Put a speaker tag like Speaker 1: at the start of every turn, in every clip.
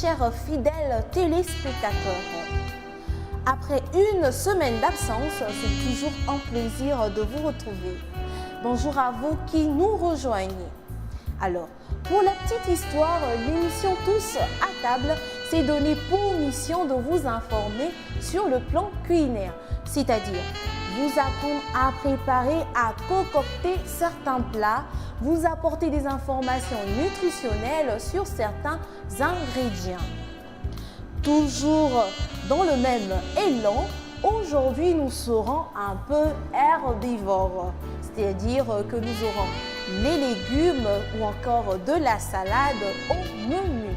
Speaker 1: chers fidèles téléspectateurs. Après une semaine d'absence, c'est toujours un plaisir de vous retrouver. Bonjour à vous qui nous rejoignez. Alors, pour la petite histoire, l'émission Tous à table s'est donnée pour mission de vous informer sur le plan culinaire, c'est-à-dire vous apprendre à préparer, à concocter certains plats, vous apporter des informations nutritionnelles sur certains ingrédients. Toujours dans le même élan, aujourd'hui nous serons un peu herbivores, c'est-à-dire que nous aurons les légumes ou encore de la salade au menu.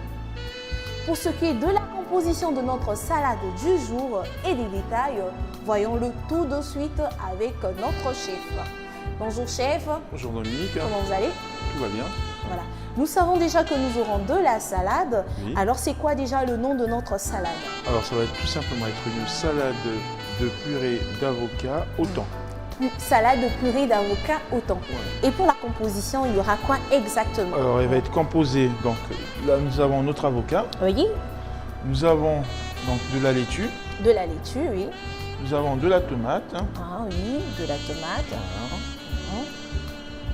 Speaker 1: Pour ce qui est de la composition de notre salade du jour et des détails, voyons-le tout de suite avec notre chef. Bonjour chef.
Speaker 2: Bonjour Dominique.
Speaker 1: Comment vous allez?
Speaker 2: Tout va bien.
Speaker 1: Voilà. Nous savons déjà que nous aurons de la salade.
Speaker 2: Oui.
Speaker 1: Alors c'est quoi déjà le nom de notre salade?
Speaker 2: Alors ça va être tout simplement être une salade de purée d'avocat au thon.
Speaker 1: Une salade de purée d'avocat au thon.
Speaker 2: Ouais.
Speaker 1: Et pour la composition, il y aura quoi exactement?
Speaker 2: Alors elle va être composée, donc là nous avons notre avocat,
Speaker 1: Oui,
Speaker 2: nous avons donc de la laitue,
Speaker 1: de la laitue, oui.
Speaker 2: nous avons de la tomate,
Speaker 1: Ah oui, de la tomate.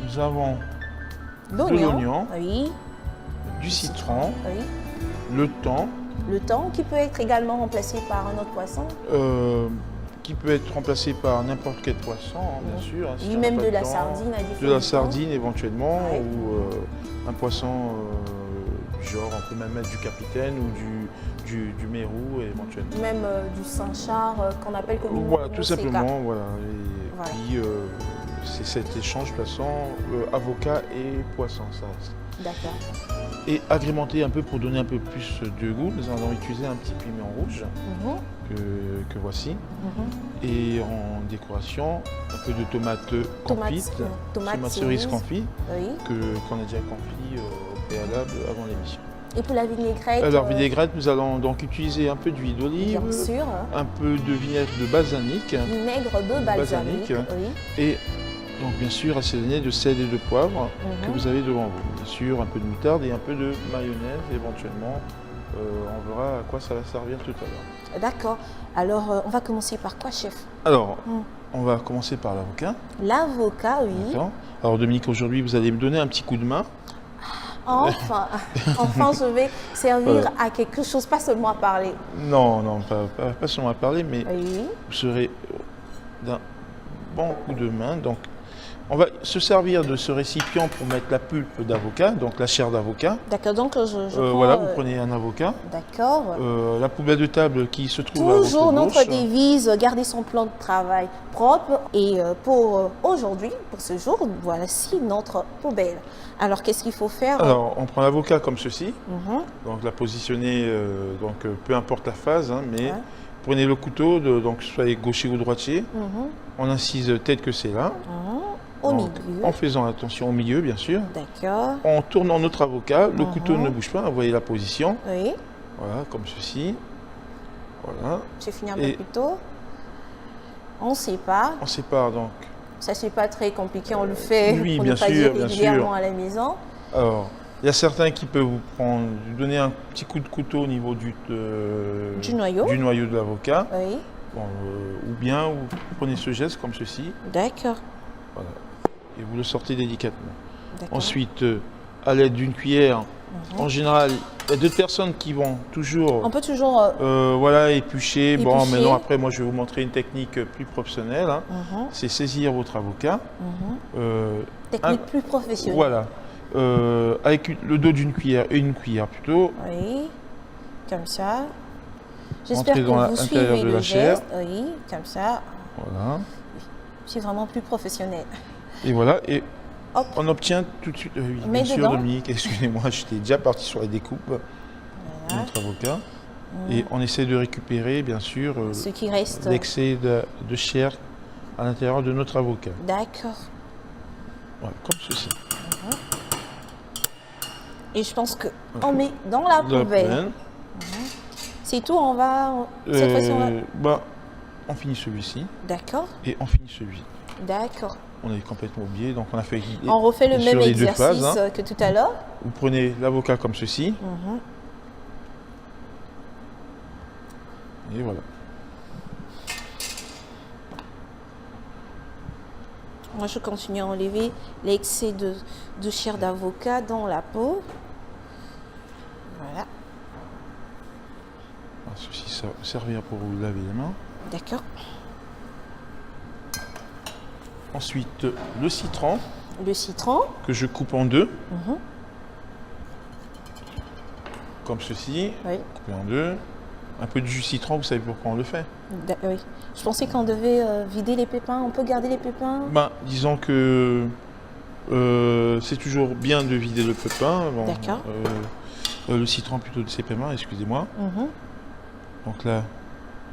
Speaker 2: nous avons
Speaker 1: L'oignon. Oui,
Speaker 2: du citron,
Speaker 1: oui.
Speaker 2: le thon,
Speaker 1: Le thon qui peut être également remplacé par un autre poisson.
Speaker 2: qui peut être remplacé par n'importe quel poisson, bien sûr. si
Speaker 1: Oui,
Speaker 2: on
Speaker 1: même
Speaker 2: n'a pas
Speaker 1: de
Speaker 2: le
Speaker 1: la
Speaker 2: temps.
Speaker 1: sardine à
Speaker 2: De
Speaker 1: différents
Speaker 2: la sardine éventuellement,
Speaker 1: Ouais.
Speaker 2: ou un poisson du genre, on peut même mettre du capitaine ou du mérou éventuellement.
Speaker 1: Même du Saint-Char qu'on appelle communément
Speaker 2: Voilà, tout
Speaker 1: Seca.
Speaker 2: simplement, voilà. Et
Speaker 1: Voilà.
Speaker 2: puis c'est cet échange poisson, avocat et poisson, ça reste.
Speaker 1: D'accord.
Speaker 2: Et agrémenté un peu pour donner un peu plus de goût, nous allons utiliser un petit piment rouge
Speaker 1: Mhm,
Speaker 2: que voici.
Speaker 1: mhm.
Speaker 2: Et en décoration, un peu de tomates confites,
Speaker 1: Tomates
Speaker 2: cerises
Speaker 1: cerises.
Speaker 2: confites,
Speaker 1: Oui.
Speaker 2: qu'on a déjà confit au préalable avant l'émission.
Speaker 1: Et pour la vinaigrette,
Speaker 2: Alors, vinaigrette, nous allons donc utiliser un peu d'huile d'olive,
Speaker 1: bien sûr,
Speaker 2: un peu de vinaigre de balsamique
Speaker 1: vinaigre de balsamique.
Speaker 2: Balsamique.
Speaker 1: Oui.
Speaker 2: et donc bien sûr assaisonné de sel et de poivre que
Speaker 1: Mhm.
Speaker 2: vous avez devant vous. Bien sûr, un peu de moutarde et un peu de mayonnaise éventuellement. On verra à quoi ça va servir tout à l'heure.
Speaker 1: D'accord. Alors, on va commencer par quoi, chef?
Speaker 2: Alors,
Speaker 1: Mm.
Speaker 2: on va commencer par l'avocat.
Speaker 1: L'avocat, oui.
Speaker 2: D'accord. Alors Dominique, aujourd'hui, vous allez me donner un petit coup de main.
Speaker 1: Enfin, enfin, je vais servir à quelque chose, pas seulement à parler.
Speaker 2: Non, pas seulement à parler, mais
Speaker 1: Oui.
Speaker 2: vous serez d'un bon coup de main. Donc, on va se servir de ce récipient pour mettre la pulpe d'avocat, donc la chair d'avocat.
Speaker 1: D'accord, donc je prends,
Speaker 2: Voilà, vous prenez un avocat.
Speaker 1: D'accord.
Speaker 2: La poubelle de table qui se trouve à
Speaker 1: Toujours
Speaker 2: votre
Speaker 1: notre
Speaker 2: gauche.
Speaker 1: devise, garder son plan de travail propre. Et pour aujourd'hui, pour ce jour, voici notre poubelle. Alors, qu'est-ce qu'il faut faire?
Speaker 2: Alors, on prend l'avocat comme ceci,
Speaker 1: Mhm.
Speaker 2: donc la positionner, peu importe la phase, mais
Speaker 1: Ouais.
Speaker 2: prenez le couteau, donc soit gaucher ou droitier,
Speaker 1: Mhm.
Speaker 2: on incise tel que c'est là,
Speaker 1: Mhm. Au
Speaker 2: donc,
Speaker 1: milieu.
Speaker 2: en faisant attention au milieu bien sûr.
Speaker 1: D'accord.
Speaker 2: En tournant notre avocat, le
Speaker 1: Mhm.
Speaker 2: couteau ne bouge pas, vous voyez la position,
Speaker 1: Oui.
Speaker 2: voilà, comme ceci, voilà.
Speaker 1: J'ai fini un peu
Speaker 2: Et-
Speaker 1: plus tôt. On sépare.
Speaker 2: On sépare donc.
Speaker 1: Ça, c'est pas très compliqué. On le fait
Speaker 2: Oui,
Speaker 1: pour
Speaker 2: bien
Speaker 1: ne pas
Speaker 2: sûr,
Speaker 1: dire
Speaker 2: bien
Speaker 1: régulièrement
Speaker 2: sûr.
Speaker 1: à la maison.
Speaker 2: Alors, il y a certains qui peuvent vous donner un petit coup de couteau au niveau du
Speaker 1: noyau.
Speaker 2: du noyau de l'avocat.
Speaker 1: Oui.
Speaker 2: Bon, ou bien vous prenez ce geste comme ceci,
Speaker 1: D'accord.
Speaker 2: voilà, et vous le sortez délicatement.
Speaker 1: D'accord.
Speaker 2: Ensuite, à l'aide d'une cuillère,
Speaker 1: Mhm.
Speaker 2: en général, il y a deux personnes qui vont toujours
Speaker 1: On peut toujours.
Speaker 2: voilà, éplucher. Bon,
Speaker 1: Éplucher.
Speaker 2: maintenant, après, moi, je vais vous montrer une technique plus professionnelle.
Speaker 1: Mhm.
Speaker 2: C'est saisir votre avocat.
Speaker 1: Mhm.
Speaker 2: Euh,
Speaker 1: Technique plus professionnelle.
Speaker 2: voilà. Avec le dos d'une cuillère et une cuillère plutôt.
Speaker 1: Oui. Comme ça. J'espère
Speaker 2: Entrez
Speaker 1: que
Speaker 2: dans
Speaker 1: vous
Speaker 2: l'intérieur
Speaker 1: suivez
Speaker 2: de
Speaker 1: le
Speaker 2: la chair.
Speaker 1: geste. Oui. Comme ça.
Speaker 2: Voilà.
Speaker 1: C'est vraiment plus professionnel.
Speaker 2: Et voilà. Et
Speaker 1: Hop.
Speaker 2: on obtient tout de suite. Oui,
Speaker 1: Mets
Speaker 2: bien sûr,
Speaker 1: dedans.
Speaker 2: Dominique, excusez-moi, j'étais déjà parti sur la découpe de
Speaker 1: Voilà.
Speaker 2: notre avocat. Et on essaie de récupérer, bien sûr,
Speaker 1: Ce qui reste.
Speaker 2: l'excès de chair à l'intérieur de notre avocat.
Speaker 1: D'accord.
Speaker 2: Voilà, comme ceci.
Speaker 1: Et je pense qu'on met dans la
Speaker 2: De la
Speaker 1: poubelle.
Speaker 2: poubelle.
Speaker 1: C'est tout, on va. Cette fois-ci, on va.
Speaker 2: On finit celui-ci
Speaker 1: D'accord.
Speaker 2: et on finit celui-ci.
Speaker 1: D'accord.
Speaker 2: On avait complètement oublié, donc on a fait.
Speaker 1: On refait le
Speaker 2: bien
Speaker 1: même
Speaker 2: sûr, les deux
Speaker 1: exercice
Speaker 2: phases, hein.
Speaker 1: que tout à l'heure.
Speaker 2: Vous prenez l'avocat comme ceci,
Speaker 1: Mhm.
Speaker 2: Et voilà.
Speaker 1: Moi, je continue à enlever l'excès de chair d'avocat dans la peau. Voilà.
Speaker 2: Alors, ceci, ça va servir pour vous laver les mains.
Speaker 1: D'accord.
Speaker 2: Ensuite, le citron
Speaker 1: Le citron.
Speaker 2: que je coupe en deux,
Speaker 1: Mhm.
Speaker 2: comme ceci,
Speaker 1: Oui.
Speaker 2: coupé en deux. Un peu de jus de citron, vous savez pourquoi on le fait?
Speaker 1: Oui. Je pensais qu'on devait vider les pépins. On peut garder les pépins?
Speaker 2: Ben, disons que c'est toujours bien de vider le pépin. Bon,
Speaker 1: D'accord.
Speaker 2: Le citron plutôt de ses pépins, excusez-moi.
Speaker 1: Mhm.
Speaker 2: Donc là,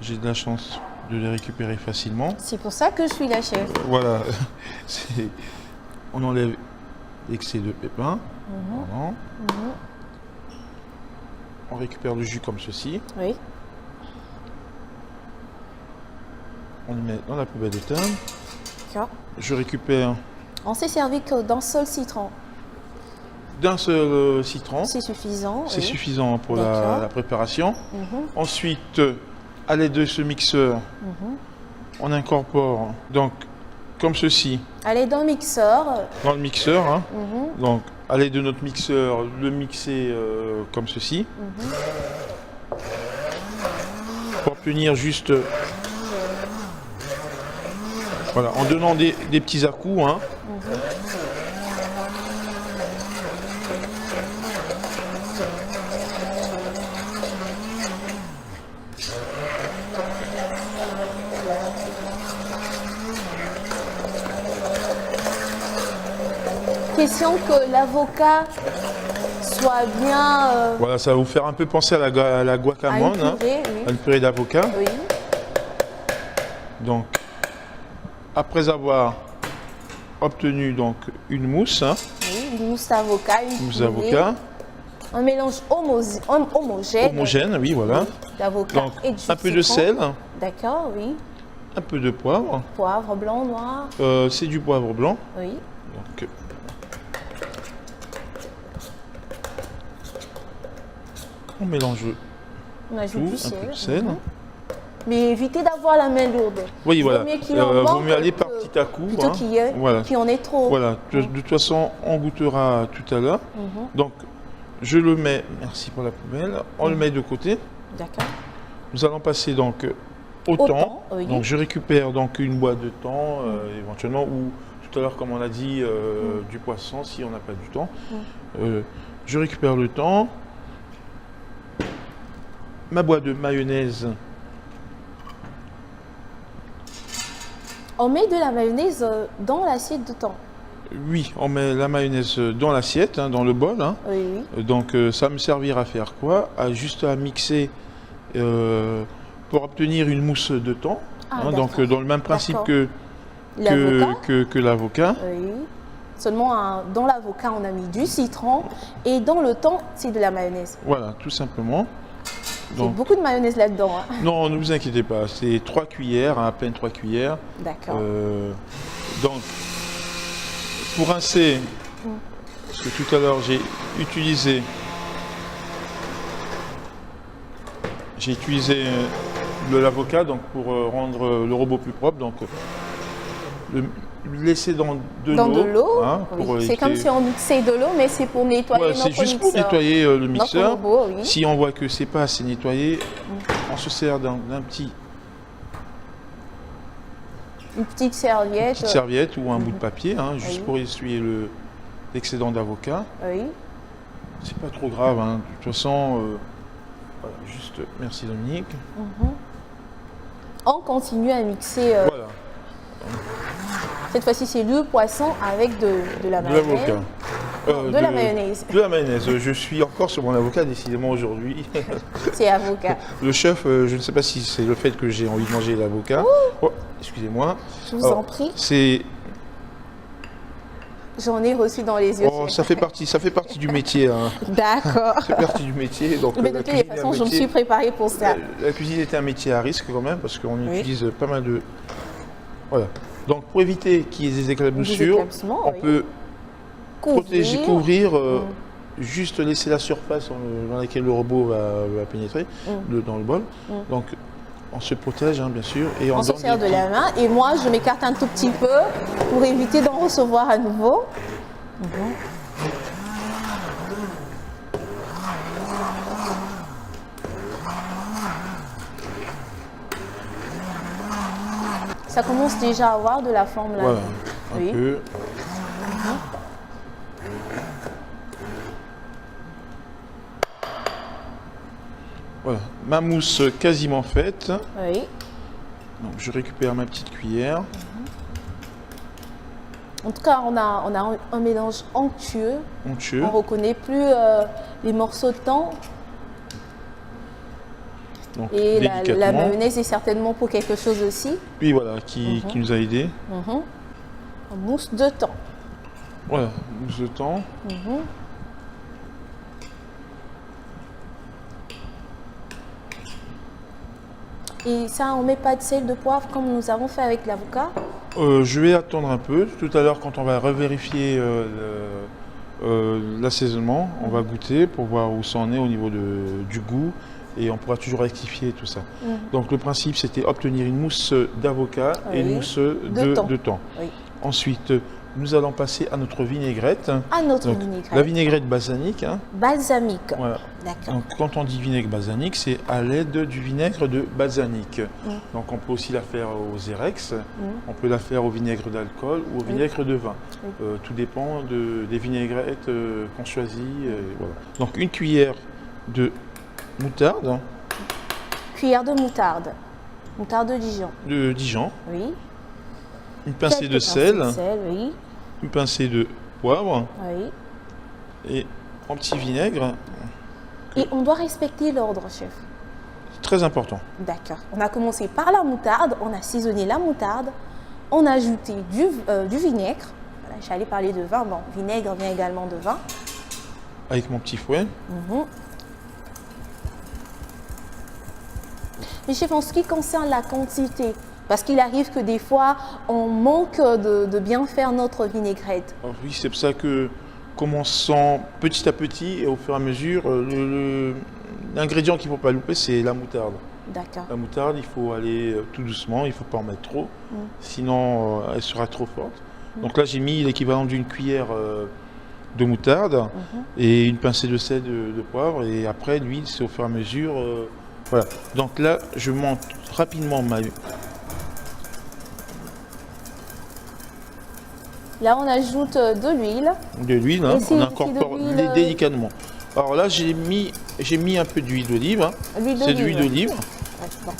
Speaker 2: j'ai de la chance de les récupérer facilement.
Speaker 1: C'est pour ça que je suis la chef.
Speaker 2: Voilà, on enlève l'excès de pépins.
Speaker 1: Mhm.
Speaker 2: Voilà.
Speaker 1: Mhm.
Speaker 2: On récupère le jus comme ceci.
Speaker 1: Oui.
Speaker 2: On le met dans la poubelle de teint.
Speaker 1: D'accord.
Speaker 2: Je récupère
Speaker 1: On s'est servi que d'un seul citron.
Speaker 2: d'un seul citron.
Speaker 1: C'est suffisant.
Speaker 2: C'est
Speaker 1: oui.
Speaker 2: suffisant pour
Speaker 1: D'accord.
Speaker 2: la préparation.
Speaker 1: Mhm.
Speaker 2: Ensuite, à l'aide de ce mixeur,
Speaker 1: Mhm.
Speaker 2: on incorpore donc comme ceci
Speaker 1: Allez, dans le mixeur.
Speaker 2: dans le mixeur. Hein.
Speaker 1: Mhm.
Speaker 2: Donc, à l'aide de notre mixeur, le mixer comme ceci
Speaker 1: Mhm.
Speaker 2: pour obtenir juste, voilà, en donnant des petits à-coups. Hein.
Speaker 1: Question que l'avocat soit bien
Speaker 2: Voilà, ça va vous faire un peu penser à la
Speaker 1: à une
Speaker 2: guacamole, hein,
Speaker 1: purée,
Speaker 2: à une purée d'avocat.
Speaker 1: oui.
Speaker 2: Donc, après avoir obtenu donc une mousse, hein,
Speaker 1: Oui, une mousse d'avocat, une
Speaker 2: mousse
Speaker 1: purée.
Speaker 2: d'avocat,
Speaker 1: Un mélange homogène
Speaker 2: homogène, oui, voilà.
Speaker 1: d'avocat
Speaker 2: Donc,
Speaker 1: et de jus
Speaker 2: un peu de
Speaker 1: citron.
Speaker 2: sel,
Speaker 1: D'accord, oui.
Speaker 2: un peu de poivre.
Speaker 1: Poivre blanc, noir,
Speaker 2: C'est du poivre blanc.
Speaker 1: oui.
Speaker 2: Donc, on mélange
Speaker 1: On ajoute
Speaker 2: tout,
Speaker 1: du
Speaker 2: un
Speaker 1: sel.
Speaker 2: peu de sel.
Speaker 1: Mhm. Mais évitez d'avoir la main lourde.
Speaker 2: Oui,
Speaker 1: Vaut
Speaker 2: voilà.
Speaker 1: mieux qu'il en
Speaker 2: Vaut
Speaker 1: manque
Speaker 2: mieux aller
Speaker 1: que-
Speaker 2: par petit à coup.
Speaker 1: Plutôt
Speaker 2: hein. Voilà.
Speaker 1: qu'il y en ait trop.
Speaker 2: Voilà. De toute façon, on goûtera tout à l'heure.
Speaker 1: Mhm.
Speaker 2: Donc, je le mets, merci pour la poubelle, on le met de côté.
Speaker 1: D'accord.
Speaker 2: Nous allons passer donc au
Speaker 1: Au
Speaker 2: thon.
Speaker 1: thon, oui.
Speaker 2: Donc, je récupère donc une boîte de thon, éventuellement, ou tout à l'heure, comme on a dit, du poisson, si on n'a pas du thon. Je récupère le thon. Ma boîte de mayonnaise.
Speaker 1: On met de la mayonnaise dans l'assiette de thon.
Speaker 2: Oui, on met la mayonnaise dans l'assiette, hein, dans le bol. Hein.
Speaker 1: Oui, oui.
Speaker 2: Donc ça va me servir à faire quoi? Juste à mixer pour obtenir une mousse de thon.
Speaker 1: Ah,
Speaker 2: Hein, donc
Speaker 1: d'accord.
Speaker 2: dans le même principe
Speaker 1: D'accord.
Speaker 2: que l'avocat.
Speaker 1: Oui. Seulement, dans l'avocat, on a mis du citron et dans le thon, c'est de la mayonnaise.
Speaker 2: Voilà, tout simplement.
Speaker 1: C'est
Speaker 2: Donc,
Speaker 1: beaucoup de mayonnaise là-dedans. Hein.
Speaker 2: non, ne vous inquiétez pas, c'est 3 cuillères, hein, à peine 3 cuillères.
Speaker 1: D'accord.
Speaker 2: Donc, pour rincer, parce que tout à l'heure j'ai utilisé de l'avocat donc pour rendre le robot plus propre. Donc, le laisser dans
Speaker 1: Dans de l'eau.
Speaker 2: hein,
Speaker 1: Oui.
Speaker 2: pour
Speaker 1: C'est comme
Speaker 2: éviter-
Speaker 1: si on mixait de l'eau, mais c'est pour nettoyer
Speaker 2: Ouais,
Speaker 1: notre
Speaker 2: c'est juste pour
Speaker 1: mixeur.
Speaker 2: nettoyer le
Speaker 1: Notre
Speaker 2: mixeur.
Speaker 1: robot, oui.
Speaker 2: Si on voit que c'est pas assez nettoyé, on se sert d'un petit
Speaker 1: Une petite serviette.
Speaker 2: petite serviette ou un bout de papier, hein, juste
Speaker 1: Oui.
Speaker 2: pour essuyer l'excédent d'avocat.
Speaker 1: Oui.
Speaker 2: C'est pas trop grave, hein. De toute façon, voilà, juste merci Dominique.
Speaker 1: On continue à mixer.
Speaker 2: Voilà,
Speaker 1: Cette fois-ci, c'est le poisson avec de la
Speaker 2: de
Speaker 1: mayonnaise.
Speaker 2: l'avocat.
Speaker 1: De la mayonnaise.
Speaker 2: De la mayonnaise. Je suis encore sur mon avocat décidément aujourd'hui.
Speaker 1: C'est avocat.
Speaker 2: Le chef, je ne sais pas si c'est le fait que j'ai envie de manger l'avocat. Oh, excusez-moi.
Speaker 1: Je vous
Speaker 2: Alors,
Speaker 1: en prie.
Speaker 2: C'est
Speaker 1: J'en ai reçu dans les yeux.
Speaker 2: oh, ça fait partie du métier. Hein.
Speaker 1: D'accord.
Speaker 2: Ça fait partie du métier. Donc,
Speaker 1: Mais
Speaker 2: la
Speaker 1: de toutes les
Speaker 2: cuisine est un
Speaker 1: façons, je me
Speaker 2: métier-
Speaker 1: suis préparée pour ça.
Speaker 2: La cuisine est un métier à risque quand même parce qu'on
Speaker 1: Oui.
Speaker 2: utilise pas mal de. Voilà. Donc pour éviter qu'il y ait des
Speaker 1: Des
Speaker 2: éclaboussures,
Speaker 1: éclaboussements,
Speaker 2: on
Speaker 1: oui.
Speaker 2: peut protéger, couvrir,
Speaker 1: Mm.
Speaker 2: juste laisser la surface dans laquelle le robot va pénétrer dans le bol.
Speaker 1: Mm.
Speaker 2: Donc On se protège, hein, bien sûr. Et
Speaker 1: On se
Speaker 2: donne
Speaker 1: sert
Speaker 2: des
Speaker 1: de la main et moi je m'écarte un tout petit peu pour éviter d'en recevoir à nouveau. Ça commence déjà à avoir de la forme là.
Speaker 2: Voilà, un
Speaker 1: Oui.
Speaker 2: peu. Voilà, ma mousse quasiment faite.
Speaker 1: Oui.
Speaker 2: Donc je récupère ma petite cuillère.
Speaker 1: En tout cas, on a un mélange onctueux.
Speaker 2: Onctueux.
Speaker 1: On ne reconnaît plus les morceaux de thon.
Speaker 2: Donc
Speaker 1: Et la
Speaker 2: délicatement.
Speaker 1: mayonnaise est certainement pour quelque chose aussi.
Speaker 2: Puis voilà, qui nous a aidé.
Speaker 1: En mousse de thon.
Speaker 2: Voilà, mousse de thon.
Speaker 1: Et ça, on ne met pas de sel, de poivre comme nous avons fait avec l'avocat.
Speaker 2: Je vais attendre un peu. Tout à l'heure, quand on va revérifier l'assaisonnement, on va goûter pour voir où ça en est au niveau du goût et on pourra toujours rectifier tout ça. Donc le principe, c'était obtenir une mousse d'avocat et une
Speaker 1: Oui.
Speaker 2: mousse
Speaker 1: De thon.
Speaker 2: de thon.
Speaker 1: Oui.
Speaker 2: Ensuite, nous allons passer à notre vinaigrette.
Speaker 1: À notre
Speaker 2: Donc,
Speaker 1: vinaigrette.
Speaker 2: la vinaigrette balsamique. Hein.
Speaker 1: Balsamique.
Speaker 2: Voilà.
Speaker 1: D'accord.
Speaker 2: Donc, quand on dit vinaigre balsamique, c'est à l'aide du vinaigre de balsamique. Donc, on peut aussi la faire au Zerex, on peut la faire au vinaigre d'alcool ou au vinaigre de vin. Tout dépend des vinaigrettes qu'on choisit. Voilà. Donc, une cuillère de moutarde
Speaker 1: Cuillère de moutarde. Moutarde de Dijon.
Speaker 2: de Dijon,
Speaker 1: Oui.
Speaker 2: une pincée
Speaker 1: Quelques
Speaker 2: de sel,
Speaker 1: pincées de sel, oui.
Speaker 2: une pincée de poivre
Speaker 1: Oui.
Speaker 2: et un petit vinaigre.
Speaker 1: Et on doit respecter l'ordre, chef.
Speaker 2: C'est très important.
Speaker 1: D'accord. On a commencé par la moutarde, on a assaisonné la moutarde, on a ajouté du vinaigre. Voilà, j'allais parler de vin, bon, vinaigre vient également de vin.
Speaker 2: Avec mon petit fouet.
Speaker 1: Mais chef, en ce qui concerne la quantité, parce qu'il arrive que des fois, on manque de bien faire notre vinaigrette.
Speaker 2: Alors oui, c'est pour ça que commençons petit à petit et au fur et à mesure, l'ingrédient qu'il ne faut pas louper, c'est la moutarde.
Speaker 1: D'accord.
Speaker 2: La moutarde, il faut aller tout doucement, il ne faut pas en mettre trop, sinon elle sera trop forte. Donc là, j'ai mis l'équivalent d'une cuillère de moutarde et une pincée de sel de poivre, et après l'huile, c'est au fur et à mesure. Voilà. Donc là, je monte rapidement ma...
Speaker 1: Là, on ajoute de l'huile.
Speaker 2: de l'huile, hein.
Speaker 1: Et c'est
Speaker 2: On
Speaker 1: de
Speaker 2: incorpore
Speaker 1: l'huile,
Speaker 2: délicatement. Alors là, j'ai mis un peu d'huile d'olive. Hein.
Speaker 1: L'huile
Speaker 2: C'est de
Speaker 1: d'olive.
Speaker 2: l'huile d'olive.
Speaker 1: Ouais, bon.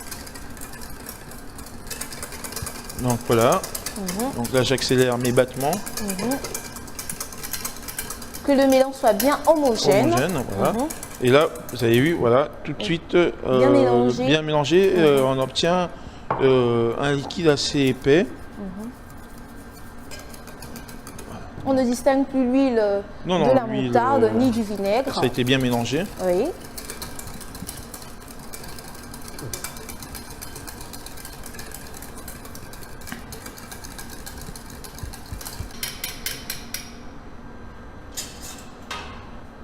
Speaker 2: Donc voilà. Donc là, j'accélère mes battements.
Speaker 1: Que le mélange soit bien homogène.
Speaker 2: Homogène, voilà. Et là, vous avez vu, voilà, tout de suite,
Speaker 1: mélangé.
Speaker 2: bien mélangé, on obtient un liquide assez épais.
Speaker 1: On ne distingue plus l'huile
Speaker 2: Non,
Speaker 1: de
Speaker 2: non,
Speaker 1: la
Speaker 2: l'huile,
Speaker 1: moutarde ni du vinaigre.
Speaker 2: Ça a été bien mélangé.
Speaker 1: Oui.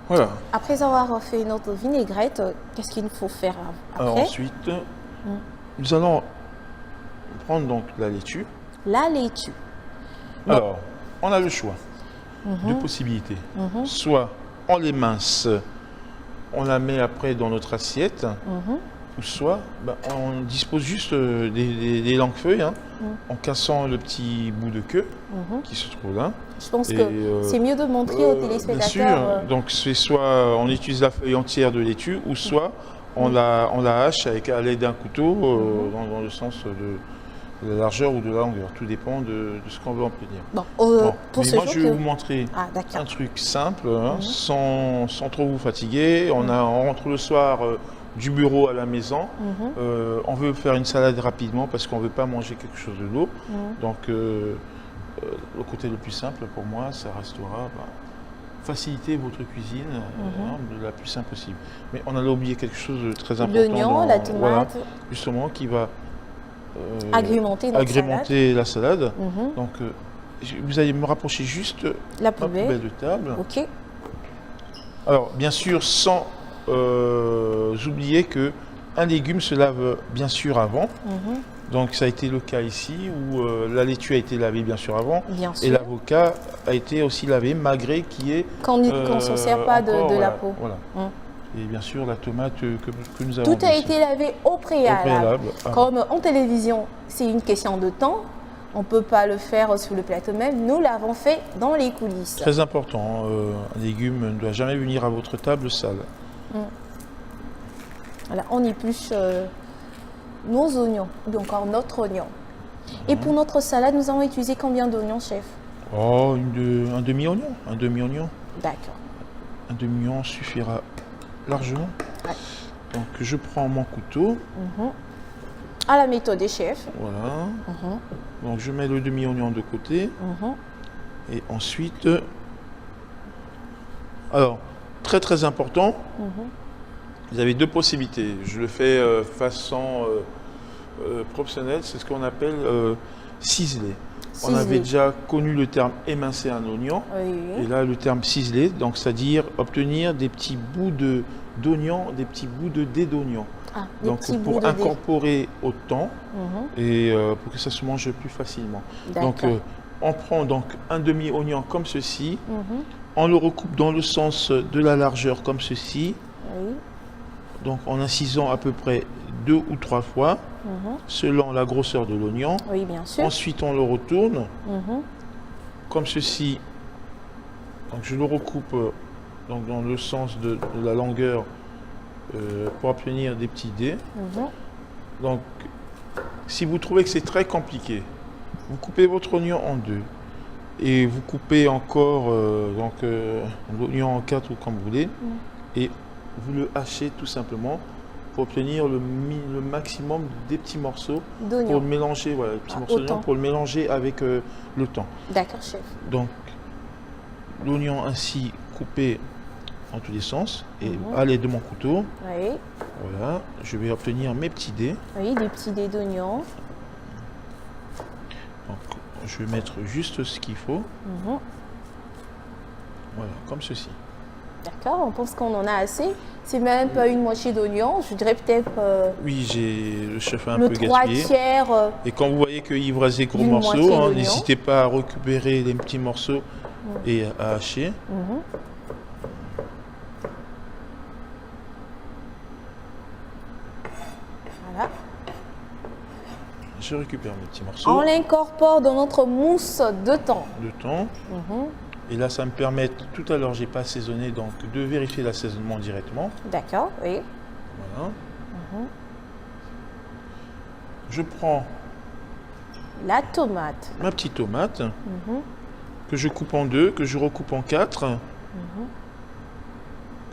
Speaker 2: Voilà.
Speaker 1: Après avoir fait notre vinaigrette, qu'est-ce qu'il nous faut faire après?
Speaker 2: Alors ensuite, nous allons prendre donc la laitue.
Speaker 1: La laitue. Bon.
Speaker 2: Alors, on a le choix de possibilités. Soit on l'émince, on la met après dans notre assiette, ou soit on dispose juste des langues-feuilles, hein, en cassant le petit bout de queue qui se trouve là.
Speaker 1: Je pense
Speaker 2: Et,
Speaker 1: que c'est mieux de montrer aux
Speaker 2: Bien sûr,
Speaker 1: téléspectateurs.
Speaker 2: donc c'est soit on utilise la feuille entière de laitue, ou soit on la hache à l'aide d'un couteau dans le sens de la largeur ou de la longueur. Tout dépend de ce qu'on veut obtenir.
Speaker 1: Bon,
Speaker 2: Bon,
Speaker 1: pour
Speaker 2: mais
Speaker 1: ce
Speaker 2: moi,
Speaker 1: jour
Speaker 2: je vais
Speaker 1: que-
Speaker 2: vous montrer
Speaker 1: Ah, d'accord.
Speaker 2: un truc simple, hein, sans trop vous fatiguer. On rentre le soir du bureau à la maison. On veut faire une salade rapidement parce qu'on ne veut pas manger quelque chose de lourd. Donc, le côté le plus simple pour moi, ça restera faciliter votre cuisine de la plus simple possible. Mais on allait oublier quelque chose de très important.
Speaker 1: L'oignon, la tomate,
Speaker 2: voilà, justement, qui va
Speaker 1: agrémenter notre
Speaker 2: agrémenter la salade.
Speaker 1: Mhm.
Speaker 2: Donc, vous allez me rapprocher juste
Speaker 1: La
Speaker 2: ma
Speaker 1: poubelle.
Speaker 2: poubelle de table.
Speaker 1: Ok.
Speaker 2: Alors, bien sûr, sans oublier que un légume se lave bien sûr avant. Donc ça a été le cas ici où la laitue a été lavée bien sûr avant.
Speaker 1: Bien
Speaker 2: Et
Speaker 1: sûr.
Speaker 2: l'avocat a été aussi lavé malgré qu'il y ait...
Speaker 1: Qu'on ne s'en sert pas
Speaker 2: encore,
Speaker 1: de la
Speaker 2: voilà,
Speaker 1: peau.
Speaker 2: Voilà. Et bien sûr la tomate que nous avons
Speaker 1: Tout a
Speaker 2: ici.
Speaker 1: été lavé au préalable.
Speaker 2: Au préalable, ah.
Speaker 1: Comme en télévision, c'est une question de temps. On ne peut pas le faire sur le plateau même. Nous l'avons fait dans les coulisses.
Speaker 2: Très important, un légume ne doit jamais venir à votre table sale.
Speaker 1: Voilà, on épluche nos oignons, ou encore notre oignon. Et pour notre salade, nous avons utilisé combien d'oignons, chef?
Speaker 2: Oh, un demi-oignon. Un demi-oignon.
Speaker 1: D'accord.
Speaker 2: Un demi-oignon suffira largement.
Speaker 1: Ouais.
Speaker 2: Donc je prends mon couteau.
Speaker 1: À la méthode des chefs.
Speaker 2: Voilà. Donc je mets le demi-oignon de côté. Et ensuite, alors, très très important, vous avez deux possibilités. Je le fais façon professionnelle, c'est ce qu'on appelle ciseler. On avait déjà connu le terme émincer un oignon, et là le terme ciseler, donc c'est-à-dire obtenir des petits bouts d'oignon, des petits bouts de dés d'oignon.
Speaker 1: Ah,
Speaker 2: donc pour incorporer au temps et pour que ça se mange plus facilement. Donc on prend donc un demi-oignon comme ceci, on le recoupe dans le sens de la largeur comme ceci, donc en incisant à peu près 2 ou 3 fois, selon la grosseur de l'oignon.
Speaker 1: Oui, bien sûr.
Speaker 2: Ensuite on le retourne, comme ceci, donc je le recoupe donc dans le sens de la longueur pour obtenir des petits dés. Donc si vous trouvez que c'est très compliqué, vous coupez votre oignon en deux et vous coupez encore l'oignon en 4 ou comme vous voulez, et vous le hachez tout simplement pour obtenir le maximum des petits morceaux pour le mélanger, voilà, les petits morceaux d'oignon pour le mélanger avec le temps.
Speaker 1: D'accord, chef.
Speaker 2: Donc l'oignon ainsi coupé en tous les sens et à l'aide de mon couteau, voilà, je vais obtenir mes petits dés.
Speaker 1: Oui, des petits dés d'oignon.
Speaker 2: Donc je vais mettre juste ce qu'il faut. Voilà, comme ceci.
Speaker 1: D'accord, on pense qu'on en a assez. C'est même pas une moitié d'oignon, je dirais peut-être.
Speaker 2: Oui, j'ai le chef un
Speaker 1: le
Speaker 2: peu
Speaker 1: 3
Speaker 2: gaspillé.
Speaker 1: tiers.
Speaker 2: Et quand vous voyez qu'il vous reste des gros morceaux, n'hésitez pas à récupérer les petits morceaux et à hacher.
Speaker 1: Voilà.
Speaker 2: Je récupère mes petits morceaux.
Speaker 1: On l'incorpore dans notre mousse de thon.
Speaker 2: De thon. Et là, ça me permet, tout à l'heure, j'ai pas assaisonné, donc de vérifier l'assaisonnement directement.
Speaker 1: D'accord, oui.
Speaker 2: Voilà. Je prends
Speaker 1: la tomate.
Speaker 2: Ma petite tomate, que je coupe en deux, que je recoupe en 4,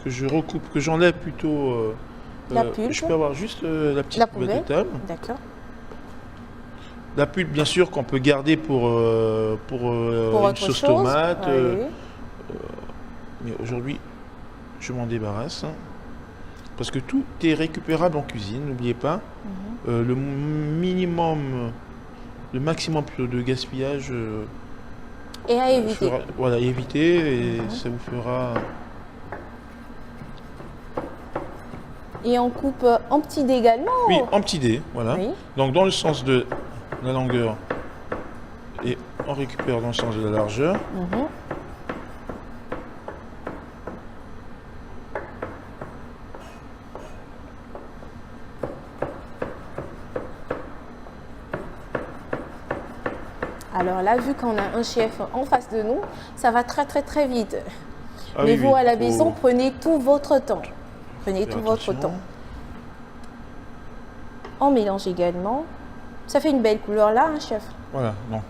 Speaker 2: que je recoupe, que j'enlève plutôt.
Speaker 1: La pulpe.
Speaker 2: Je peux avoir juste la petite poubelle de table.
Speaker 1: D'accord.
Speaker 2: La pulpe, bien sûr, qu'on peut garder pour une sauce tomate. Mais aujourd'hui, je m'en débarrasse. Parce que tout est récupérable en cuisine, n'oubliez pas. Le maximum de gaspillage
Speaker 1: et à éviter.
Speaker 2: Voilà, éviter et ça vous fera.
Speaker 1: Et on coupe en petits dés également.
Speaker 2: Oui, en petits dés, voilà. Donc dans le sens de la longueur et on récupère dans le sens de la largeur.
Speaker 1: Alors là, vu qu'on a un chef en face de nous, ça va très très très vite.
Speaker 2: Ah
Speaker 1: mais
Speaker 2: oui,
Speaker 1: vous à la maison, prenez tout votre temps. Prenez tout
Speaker 2: attention.
Speaker 1: votre temps. On mélange également. Ça fait une belle couleur là, hein, chef.
Speaker 2: Voilà, donc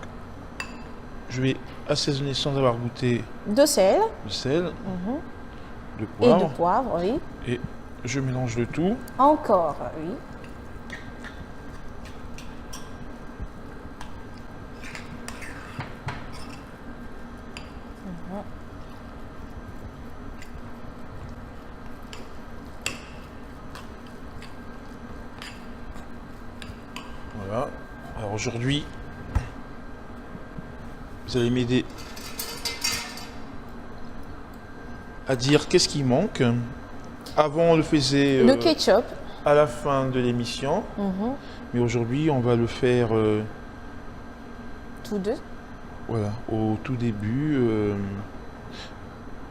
Speaker 2: je vais assaisonner sans avoir goûté
Speaker 1: de sel,
Speaker 2: de poivre.
Speaker 1: Et de poivre, oui.
Speaker 2: Et je mélange le tout.
Speaker 1: Encore, oui.
Speaker 2: Voilà. Alors aujourd'hui, vous allez m'aider à dire qu'est-ce qui manque. Avant, on le faisait...
Speaker 1: le ketchup.
Speaker 2: à la fin de l'émission. Mais aujourd'hui, on va le faire
Speaker 1: Tous deux.
Speaker 2: voilà, au tout début.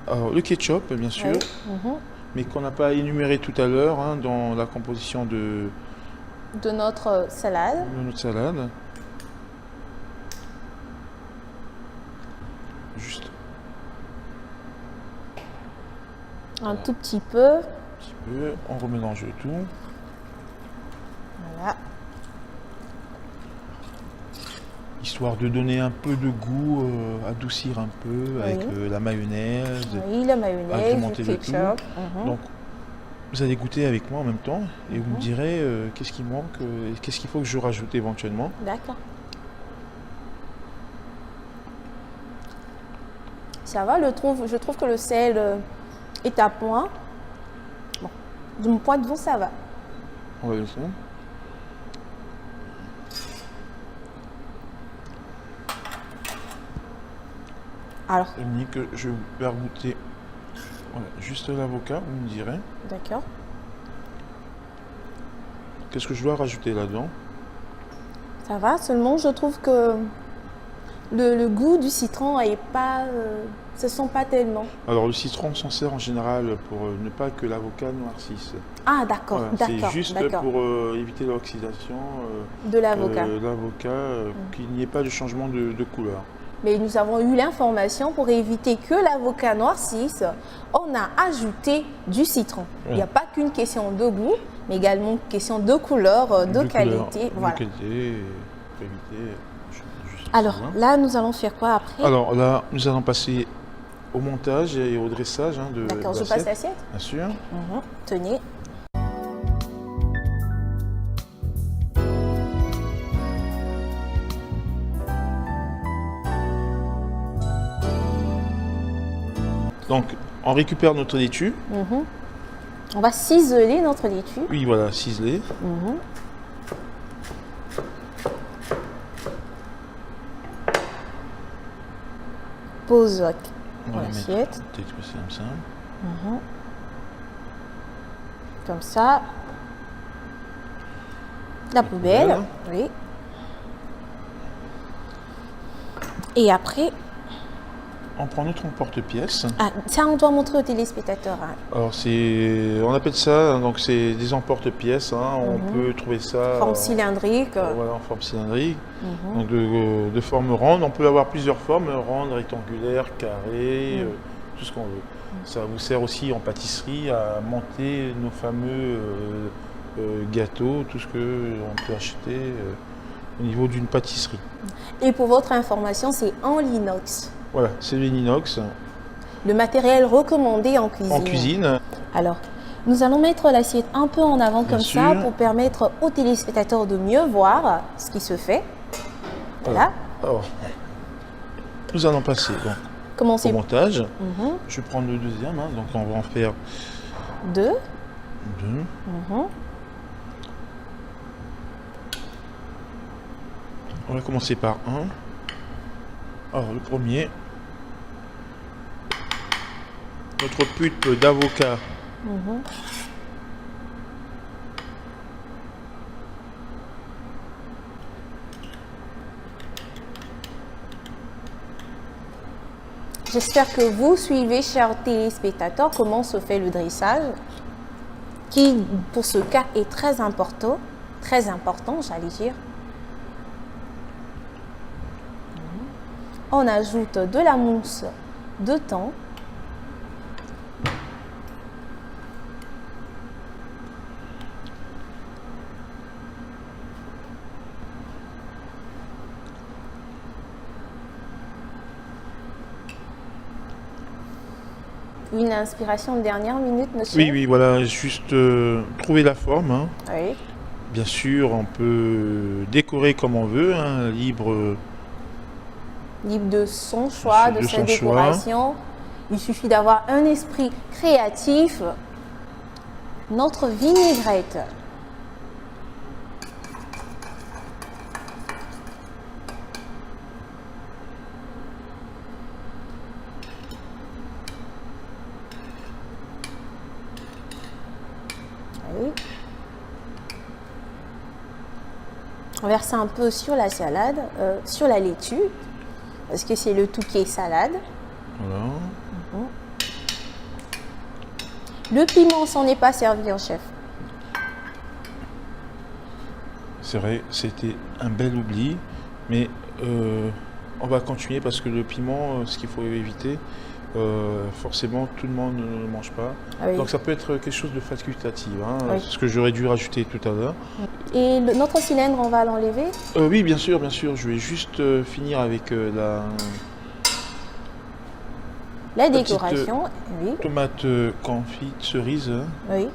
Speaker 2: Alors, le ketchup, bien sûr,
Speaker 1: Oui.
Speaker 2: mais qu'on n'a pas énuméré tout à l'heure hein, dans la composition de
Speaker 1: notre salade.
Speaker 2: notre salade. Juste
Speaker 1: Un tout petit peu.
Speaker 2: un petit peu, on remélange le tout.
Speaker 1: Voilà.
Speaker 2: Histoire de donner un peu de goût, adoucir un peu avec la mayonnaise,
Speaker 1: Oui, la mayonnaise,
Speaker 2: agrémenter
Speaker 1: le
Speaker 2: le tout.
Speaker 1: ketchup.
Speaker 2: Donc, vous allez goûter avec moi en même temps et vous me direz qu'est-ce qui manque et qu'est-ce qu'il faut que je rajoute éventuellement.
Speaker 1: D'accord. Ça va, je trouve que le sel est à point. Bon, de mon point de vue, ça va.
Speaker 2: On va le faire.
Speaker 1: Alors,
Speaker 2: Dominique, je vais vous faire goûter voilà, juste l'avocat, vous me direz.
Speaker 1: d'accord.
Speaker 2: Qu'est-ce que je dois rajouter là-dedans?
Speaker 1: Ça va, seulement je trouve que le goût du citron est pas, se sent pas tellement.
Speaker 2: Alors le citron s'en sert en général pour ne pas que l'avocat noircisse.
Speaker 1: Ah, d'accord,
Speaker 2: Voilà,
Speaker 1: d'accord,
Speaker 2: c'est juste
Speaker 1: d'accord.
Speaker 2: pour éviter l'oxydation
Speaker 1: De l'avocat.
Speaker 2: de l'avocat, qu'il n'y ait pas de changement de couleur.
Speaker 1: Mais nous avons eu l'information pour éviter que l'avocat noircisse, on a ajouté du citron. Il n'y a pas qu'une question de goût, mais également une question de couleur, de qualité. Voilà.
Speaker 2: De qualité, pour éviter. Juste
Speaker 1: Alors
Speaker 2: ça.
Speaker 1: là, nous allons faire quoi après?
Speaker 2: Alors là, nous allons passer au montage et au dressage hein, de
Speaker 1: D'accord, je
Speaker 2: l'assiette,
Speaker 1: passe l'assiette.
Speaker 2: bien sûr.
Speaker 1: Tenez.
Speaker 2: Donc, on récupère notre laitue.
Speaker 1: On va ciseler notre laitue.
Speaker 2: Oui, voilà, ciselée.
Speaker 1: Pose
Speaker 2: On
Speaker 1: dans
Speaker 2: va la mettre
Speaker 1: l'assiette.
Speaker 2: peut-être que c'est comme ça.
Speaker 1: Comme ça. La poubelle. Oui. Et après,
Speaker 2: On prend notre emporte-pièce.
Speaker 1: ah, ça on doit montrer aux téléspectateurs. Hein.
Speaker 2: Alors on appelle ça, donc c'est des emporte-pièces. Hein, on peut trouver ça
Speaker 1: Forme cylindrique.
Speaker 2: voilà, en forme cylindrique, donc de forme ronde. On peut avoir plusieurs formes, ronde, rectangulaire, carré, tout ce qu'on veut. Ça vous sert aussi en pâtisserie à monter nos fameux gâteaux, tout ce qu'on peut acheter au niveau d'une pâtisserie.
Speaker 1: Et pour votre information, c'est en l'inox.
Speaker 2: Voilà, c'est de l'inox
Speaker 1: Le matériel recommandé en cuisine.
Speaker 2: en cuisine.
Speaker 1: Alors, nous allons mettre l'assiette un peu en avant comme ça
Speaker 2: sûr.
Speaker 1: pour permettre aux téléspectateurs de mieux voir ce qui se fait. Voilà.
Speaker 2: Alors, nous allons passer donc,
Speaker 1: Commencez
Speaker 2: au montage. Je vais prendre le deuxième, hein, donc on va en faire
Speaker 1: deux.
Speaker 2: deux. On va commencer par un. Alors le premier, notre pulpe d'avocat.
Speaker 1: J'espère que vous suivez, chers téléspectateurs, comment se fait le dressage, qui, pour ce cas, est très important, j'allais dire. On ajoute de la mousse de thon. Une inspiration de dernière minute, monsieur?
Speaker 2: Oui, oui, voilà, juste trouver la forme. Hein.
Speaker 1: Oui.
Speaker 2: Bien sûr, on peut décorer comme on veut, hein, libre.
Speaker 1: Libre de son choix, de
Speaker 2: De
Speaker 1: sa
Speaker 2: son
Speaker 1: décoration. Il suffit d'avoir un esprit créatif. Notre vinaigrette. Oui. On verse un peu sur la salade, sur la laitue, parce que c'est le tout qui est salade.
Speaker 2: Voilà.
Speaker 1: Le piment, s'en est pas servi, en chef.
Speaker 2: C'est vrai, c'était un bel oubli, mais on va continuer parce que le piment, ce qu'il faut éviter, forcément tout le monde ne le mange pas.
Speaker 1: Ah oui.
Speaker 2: Donc ça peut être quelque chose de facultatif, hein,
Speaker 1: Oui.
Speaker 2: ce que j'aurais dû rajouter tout à l'heure.
Speaker 1: Et notre cylindre, on va l'enlever?
Speaker 2: Oui, bien sûr, je vais juste finir avec
Speaker 1: La
Speaker 2: petite,
Speaker 1: décoration, oui.
Speaker 2: tomate confite cerise. Hein.
Speaker 1: Oui.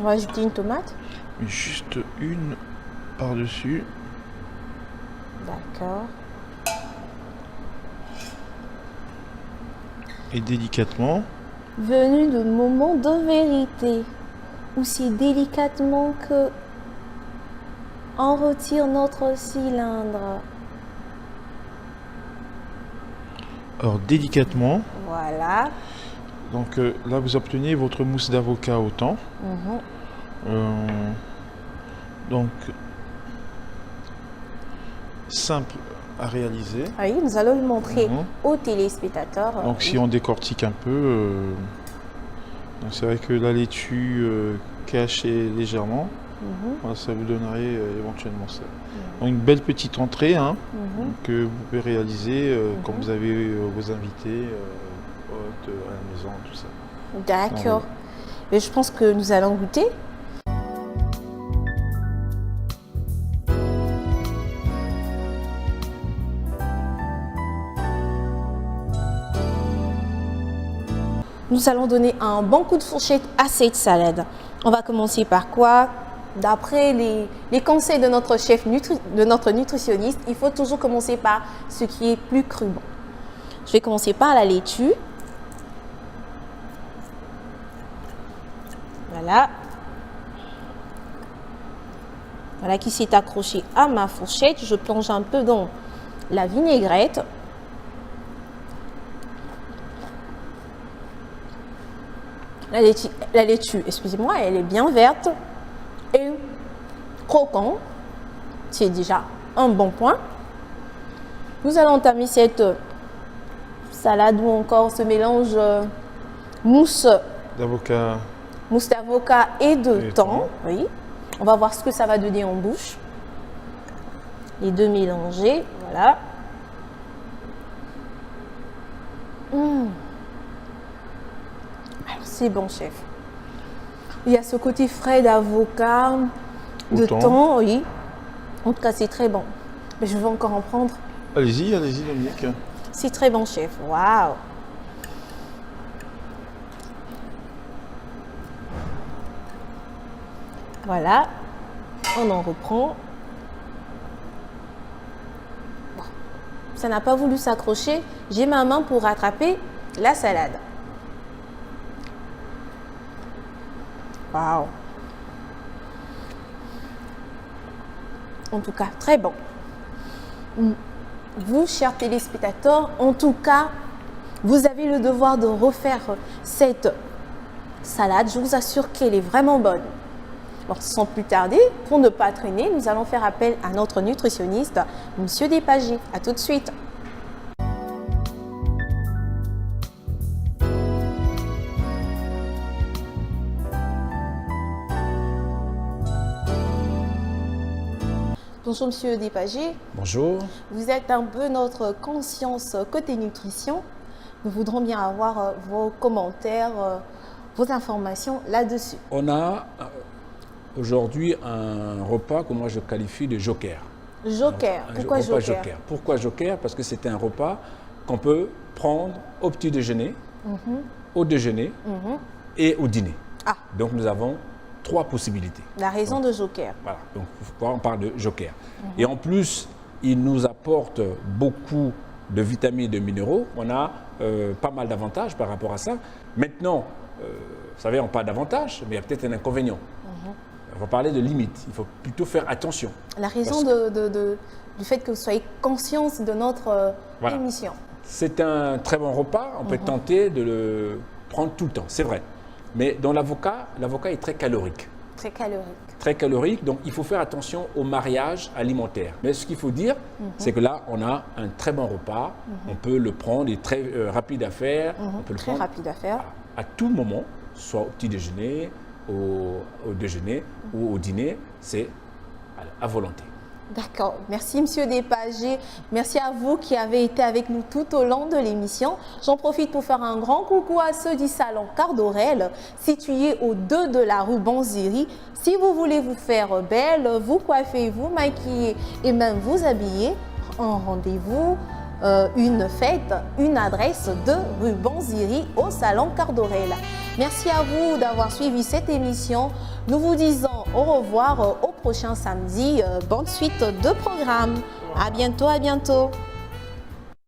Speaker 1: On va ajouter une tomate.
Speaker 2: Mais juste une par-dessus.
Speaker 1: D'accord.
Speaker 2: Et délicatement.
Speaker 1: Venu le moment de vérité, où c'est délicatement que on retire notre cylindre.
Speaker 2: Alors délicatement.
Speaker 1: Voilà.
Speaker 2: Donc là vous obtenez votre mousse d'avocat au thon. Donc simple à réaliser.
Speaker 1: Oui, nous allons le montrer aux téléspectateurs.
Speaker 2: Donc si on décortique un peu, donc c'est vrai que la laitue cachée légèrement, voilà, ça vous donnerait éventuellement ça. Donc une belle petite entrée hein, que vous pouvez réaliser quand vous avez vos invités hôtes à la maison, tout ça.
Speaker 1: D'accord. Et je pense que nous allons goûter. Nous allons donner un bon coup de fourchette à cette salade. On va commencer par quoi? D'après les conseils de notre chef, de notre nutritionniste, il faut toujours commencer par ce qui est plus cru. Bon. Je vais commencer par la laitue. Voilà. Voilà qui s'est accroché à ma fourchette. Je plonge un peu dans la vinaigrette. La laitue, excusez-moi, elle est bien verte et croquant. C'est déjà un bon point. Nous allons entamer cette salade ou encore ce mélange mousse d'avocat et de thon. Oui. On va voir ce que ça va donner en bouche. Les deux mélangés, voilà. C'est bon, chef. Il y a ce côté frais d'avocat, de thon, oui. En tout cas, c'est très bon. Mais je veux encore en prendre.
Speaker 2: Allez-y, Dominique.
Speaker 1: C'est très bon, chef. Waouh! Voilà. On en reprend. Bon. Ça n'a pas voulu s'accrocher. J'ai ma main pour rattraper la salade. Waouh! En tout cas, très bon. Vous, chers téléspectateurs, en tout cas, vous avez le devoir de refaire cette salade. Je vous assure qu'elle est vraiment bonne. Alors, sans plus tarder, pour ne pas traîner, nous allons faire appel à notre nutritionniste, Monsieur Despagés. À tout de suite. Bonjour Monsieur Despagés.
Speaker 3: Bonjour.
Speaker 1: Vous êtes un peu notre conscience côté nutrition. Nous voudrons bien avoir vos commentaires, vos informations là-dessus.
Speaker 3: On a aujourd'hui un repas que moi je qualifie de joker.
Speaker 1: Joker. Pourquoi joker?
Speaker 3: Pourquoi joker? Parce que c'est un repas qu'on peut prendre au petit déjeuner, au déjeuner et au dîner.
Speaker 1: Ah.
Speaker 3: Donc nous avons trois possibilités.
Speaker 1: La raison de joker.
Speaker 3: Voilà, donc on parle de joker. Et en plus, il nous apporte beaucoup de vitamines et de minéraux. On a pas mal d'avantages par rapport à ça. Maintenant, vous savez, on parle d'avantages, mais il y a peut-être un inconvénient. on va parler de limites. Il faut plutôt faire attention.
Speaker 1: La raison du fait que vous soyez conscients de notre
Speaker 3: Voilà.
Speaker 1: émission.
Speaker 3: C'est un très bon repas. On peut tenter de le prendre tout le temps, c'est vrai. Mais dans l'avocat est très calorique.
Speaker 1: Très calorique.
Speaker 3: Très calorique, donc il faut faire attention au mariage alimentaire. Mais ce qu'il faut dire, c'est que là, on a un très bon repas. On peut le prendre, il est très rapide à faire. On peut le
Speaker 1: Très
Speaker 3: prendre
Speaker 1: rapide à faire.
Speaker 3: à tout moment, soit au petit déjeuner, au déjeuner ou au dîner, c'est à volonté.
Speaker 1: D'accord. Merci, Monsieur Despagé. Merci à vous qui avez été avec nous tout au long de l'émission. J'en profite pour faire un grand coucou à ceux du salon Cardorel, situé au 2 de la rue Bonziri. Si vous voulez vous faire belle, vous coiffer, vous maquiller et même vous habiller, un rendez-vous, une fête, une adresse de rue Bonziri au salon Cardorel. Merci à vous d'avoir suivi cette émission. Nous vous disons au revoir au prochain samedi. Bonne suite de programme. À bientôt, à bientôt.